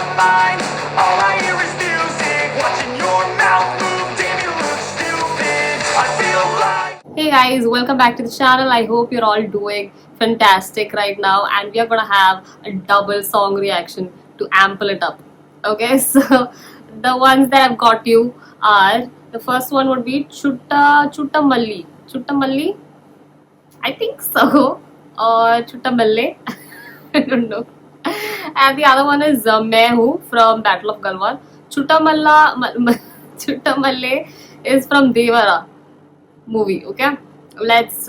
my mind. All I hear is music, watching your mouth move. Damn, you look stupid. I feel like. Hey guys, welcome back to the channel. I hope you're all doing fantastic right now, and we are gonna have a double song reaction to ample it up. Okay, so the ones that I've got you are, the first one would be Chutta Malli. Chutta Malli? I think so. Or Chutta Malle. I don't know. And the other one is Main Hu from Battle of Galwan. Chutta Malle is from Devara movie. Okay, let's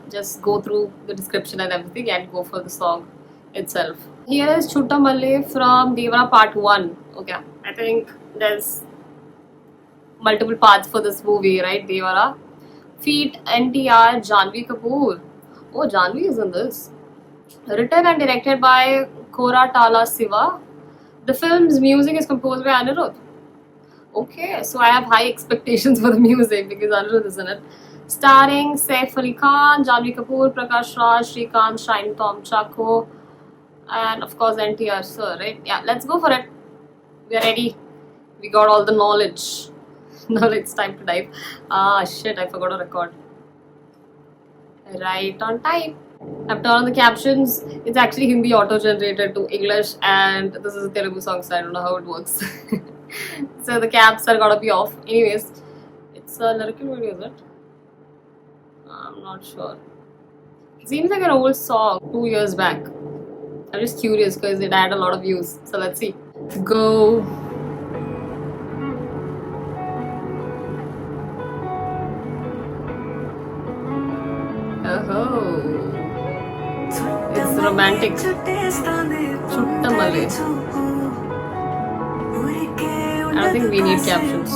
just go through the description and everything and go for the song itself. Here is Chutta Malle from Devara Part 1. Okay, I think there's multiple parts for this movie, right? Devara. Feat NTR, Janvi Kapoor. Oh, Janvi is in this. Written and directed by Koratala Siva. The film's music is composed by Anirudh. Okay, so I have high expectations for the music because Anirudh is in it. Starring Saif Ali Khan, Janvi Kapoor, Prakash Raj, Srikanth, Shine Tom Chako, and of course NTR sir, right? Yeah, let's go for it. We are ready. We got all the knowledge. Now it's time to dive. Ah shit, I forgot to record. Right on time. I've turned on the captions. It's actually Hindi auto-generated to English, and this is a Telugu song, so I don't know how it works. So the caps are gotta be off. Anyways, it's a lyrical video, is it? I'm not sure. It seems like an old song 2 years back. I'm just curious because it had a lot of views. So let's see. Go. Oh, it's romantic. Chutta Malle. I don't think we need captions.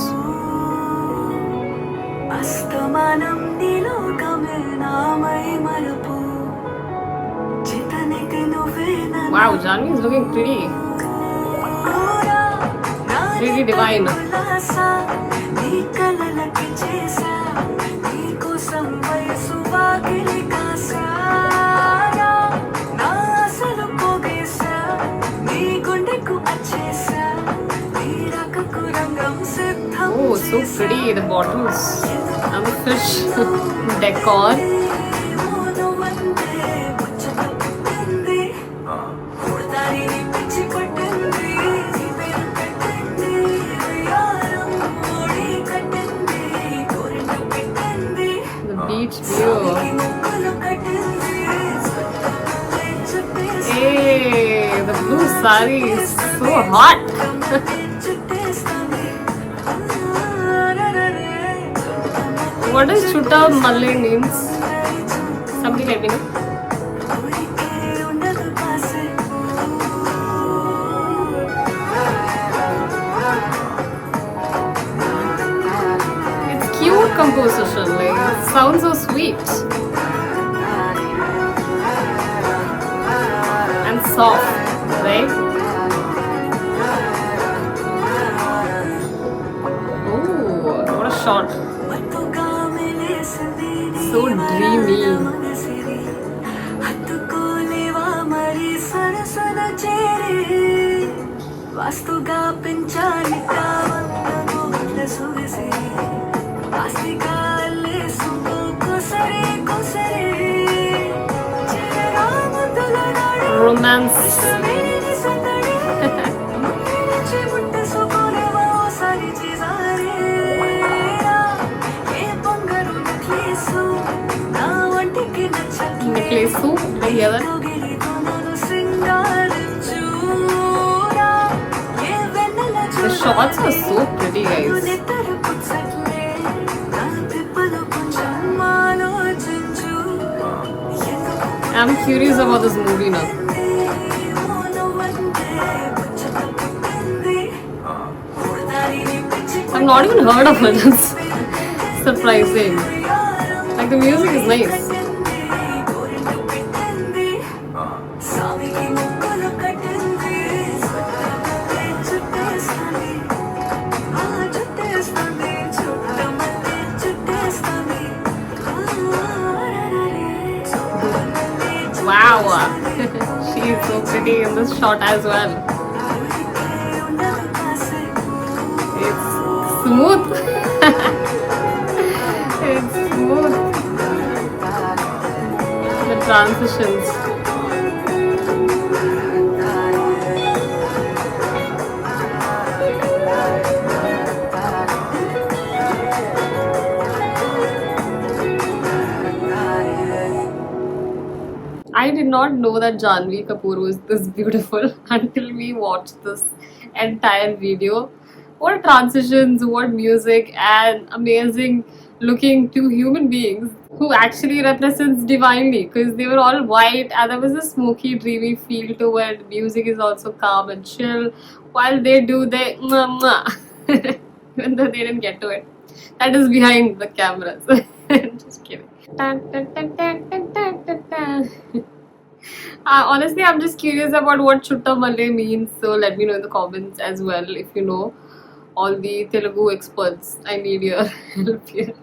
Wow, Janvi is looking pretty. Pretty divine. Oh, so pretty, the bottles and the fish decor. The beach view. Hey, the blue sari is so hot. What does Chutta Malle means? Something let me know. It's cute composition, like it sounds so sweet and soft, right? Oh, what a shot! So dreamy. Romance. Necklace soup, I hear that. The shots are so pretty, guys. I'm curious about this movie now. I've not even heard of it. It's surprising. Like the music is nice. Wow, she is so pretty in this shot as well. smooth. It's smooth. The transitions. I did not know that Janhvi Kapoor was this beautiful until we watched this entire video. What transitions, what music, and amazing looking two human beings who actually represents divinely because they were all white and there was a smoky, dreamy feel to it. Music is also calm and chill while they do their mwah, mwah. Even though they didn't get to it. That is behind the cameras. Just kidding. Dun, dun, dun, dun, dun, dun, dun, dun. Honestly, I'm just curious about what Chutta Malle means, so let me know in the comments as well if you know. All the Telugu experts, I need your help here.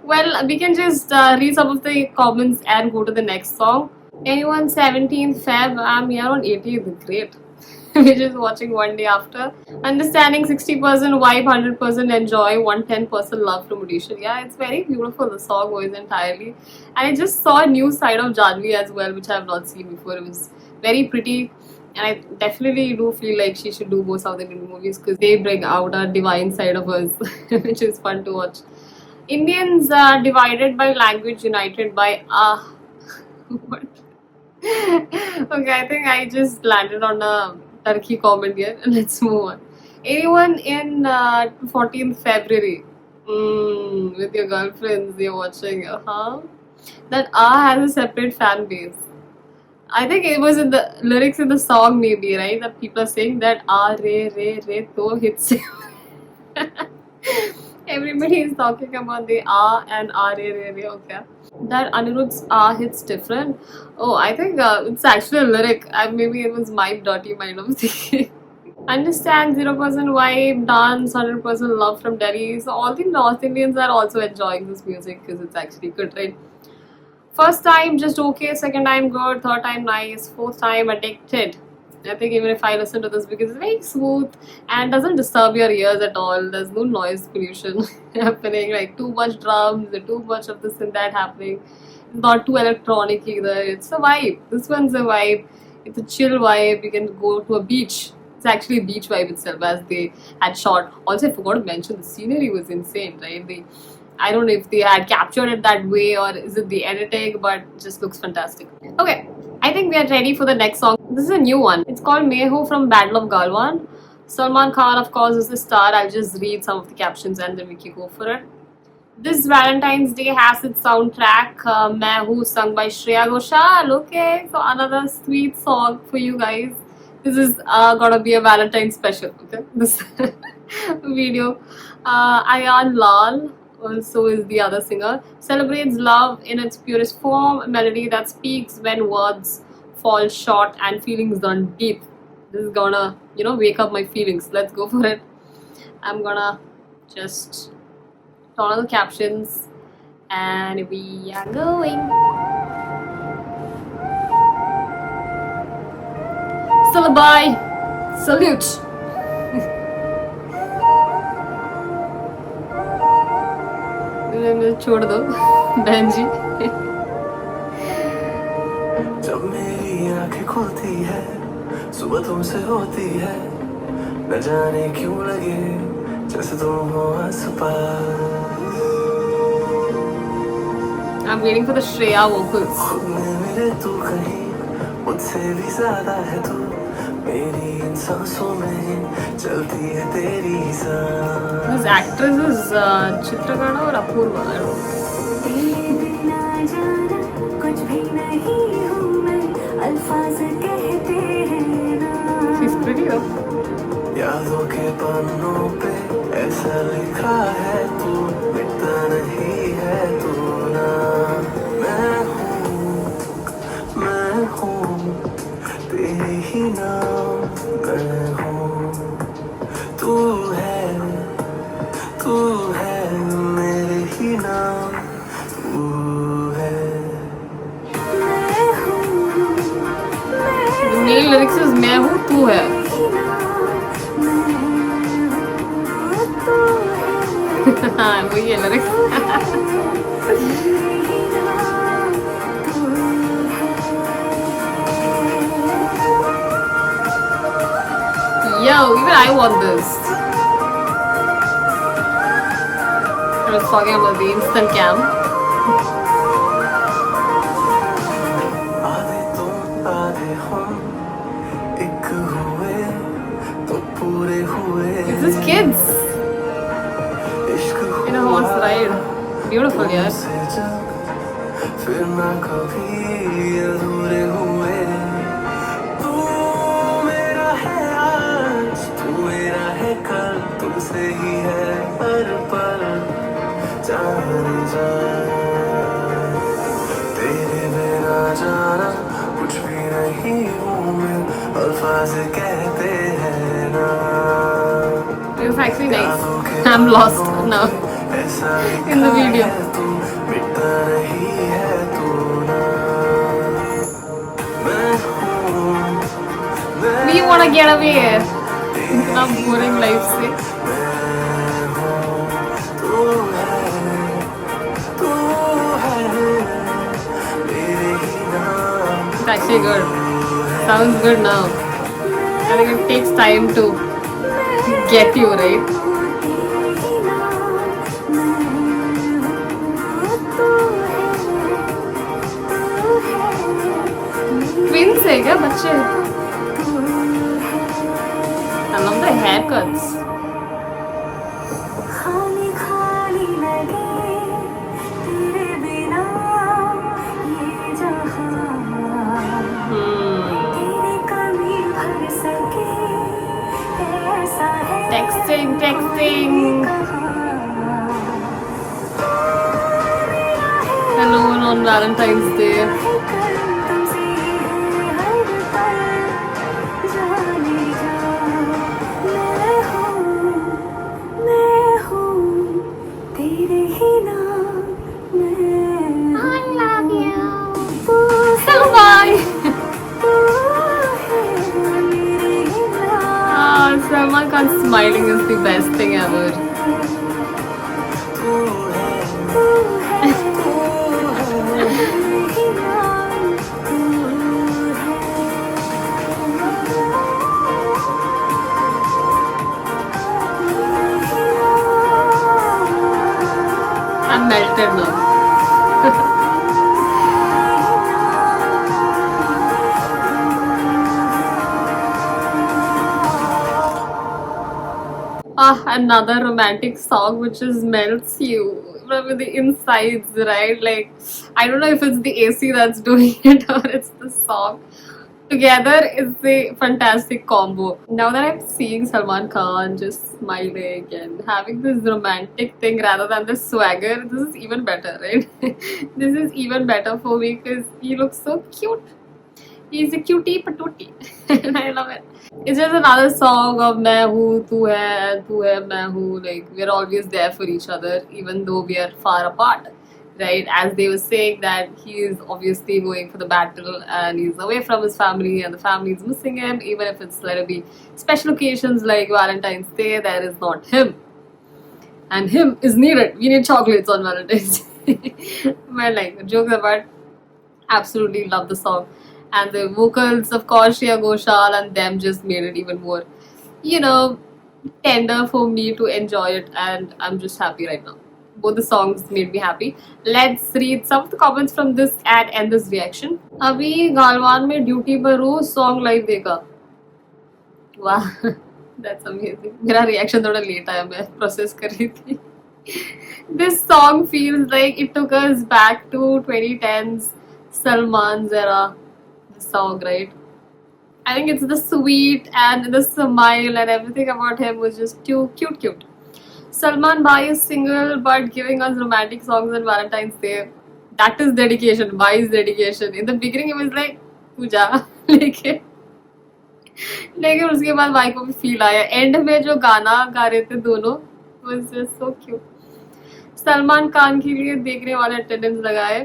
Well, we can just read some of the comments and go to the next song. Anyone 17th Feb, I'm here on 18th, great. We're just watching one day after. Understanding 60% vibe, 100% enjoy, 110% love from Odisha. Yeah, it's very beautiful, the song was entirely. And I just saw a new side of Janhvi as well, which I have not seen before. It was very pretty. And I definitely do feel like she should do more South Indian movies because they bring out a divine side of us, which is fun to watch. Indians are divided by language, united by what? Okay, I think I just landed on a Turkey comment here. Let's move on. Anyone in 14th February with your girlfriends you're watching, that has a separate fan base. I think it was in the lyrics in the song maybe, right? That people are saying that re re to hits. Everybody is talking about the and re, okay. That Anirudh's hits different. Oh, I think it's actually a lyric. Maybe it was my dirty mind of thinking. Understand 0% vibe, dance, 100% love from Delhi. So all the North Indians are also enjoying this music because it's actually good, right? First time just okay, second time good, third time nice, fourth time addicted. I think even if I listen to this because it's very smooth and doesn't disturb your ears at all. There's no noise pollution happening, like too much drums and too much of this and that happening. It's not too electronic either. It's a vibe. This one's a vibe. It's a chill vibe. You can go to a beach. It's actually a beach vibe itself as they had shot. Also, I forgot to mention the scenery was insane, right? I don't know if they had captured it that way or is it the editing, but it just looks fantastic. Okay, I think we are ready for the next song. This is a new one. It's called Meho from Battle of Galwan. Salman Khan, of course, is the star. I'll just read some of the captions and then we can go for it. This Valentine's Day has its soundtrack, Meho, sung by Shreya Ghoshal. Okay, so another sweet song for you guys. This is gonna be a Valentine's special, okay? This video. Ayan Lal also is the other singer, celebrates love in its purest form, a melody that speaks when words fall short and feelings run deep. This is gonna, wake up my feelings. Let's go for it. I'm gonna just turn on the captions and we are going. Syllabi, salute. छोड़ दो बहन जी. जब मेरी आंखें खुलती है सुबह तुमसे होती है न जाने क्यों लगे जैसे तुम हो आसपास. I'm waiting for the Shreya vocals. खुद में मिले तू कहीं मुझसे भी ज्यादा है तू मेरी इन सांसों में चलती है तेरी सांस. This actress is Chitragana or Apurva. I don't know. She's pretty though. यादों के पन्नों पे ऐसा लिखा है तू मिटता नहीं है तू ना. मैं हूँ तेरे ही नाम मैं हूँ. तू है मेरे ही नाम तू है. The main lyrics is मैं हूँ तू है. हाँ वही है lyrics. Yo, even I want this. I was talking about the instant cam. आधे तुम आधे हम एक हुए तो पूरे हुए It's just kids इश्क in a horse ride. Beautiful, yeah. से जब फिर ना कभी अधूरे हुए तू मेरा है आज तू मेरा है कल तुमसे ही है हर पल जाने जा तेरे बिना जाना कुछ भी नहीं हूँ मैं अल्फाज कहते हैं ना It's actually nice. I'm lost now ऐसा in the video. तू मिटता नहीं है तू ना मैं हूँ We wanna get away. इतना boring life से. तू है मेरे ही नाम It's actually good. Sounds good now. I think it takes time to get you right. Twins है क्या बच्चे? I love the haircuts. खाली खाली लगे तेरे बिना ये जहां तेरी कमी भर सके ऐसा है Texting. Alone on Valentine's Day. तुमसे है हर पल जाने जा मैं हूँ तेरे ही नाम मैं I love you तू Bye. तू है मेरे ही नाम Salman Khan smiling is the best thing ever. तू है तू है मेरे ही नाम तू I'm melted now. Another romantic song which just melts you from the insides, right? Like, I don't know if it's the AC that's doing it or it's the song. Together, it's a fantastic combo. Now that I'm seeing Salman Khan just smiling and having this romantic thing rather than the swagger, this is even better, right? This is even better for me because he looks so cute. He's a cutie patootie. And I love it. It's just another song of मैं हूँ तू है मैं हूँ. Like, we're always there for each other even though we are far apart, right? As they were saying that he is obviously going for the battle and he's away from his family and the family is missing him. Even if it's let it be special occasions like Valentine's Day, there is not him. And him is needed. We need chocolates on Valentine's Day. But like, jokes apart, absolutely love the song. And the vocals, of course, Shreya Ghoshal and them just made it even more, tender for me to enjoy it. And I'm just happy right now. Both the songs made me happy. Let's read some of the comments from this and end this reaction. अभी गालवान में duty पर हूँ, song live देखा. Wow, that's amazing. मेरा reaction थोड़ा late आया, मैं process कर रही थी. This song feels like it took us back to 2010s Salman's era. Song, right? I think it's the sweet and the smile and everything about him was just too cute. Salman Bhai is single but giving us romantic songs on Valentine's Day. That is dedication. Bhai's dedication. In the beginning it was like पूजा लेकिन उसके बाद भाई को भी feel आया. And में जो गाना गा रहे थे दोनों was just so cute. Salman Khan के लिए देखने वाले अटेंडेंस लगाए.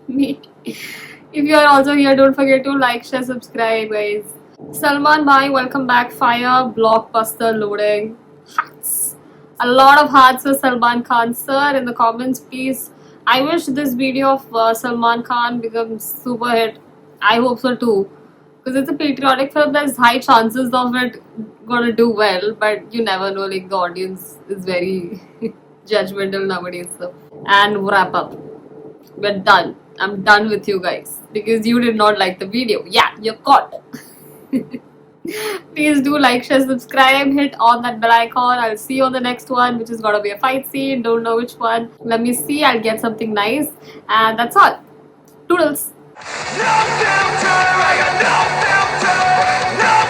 Me. If you are also here, don't forget to like, share, subscribe, guys. Salman Bhai, welcome back. Fire blockbuster loading. Hats. A lot of hearts for Salman Khan sir in the comments, please. I wish this video of Salman Khan becomes super hit. I hope so too. Because it's a patriotic film, there's high chances of it gonna do well, but you never know, like the audience is very judgmental nowadays. So. And wrap up. We're done. I'm done with you guys because you did not like the video. Yeah, you're caught. Please do like, share, subscribe, hit on that bell icon. I'll see you on the next one, which is gonna be a fight scene. Don't know which one. Let me see. I'll get something nice. And that's all. Toodles. No filter, I got no filter, no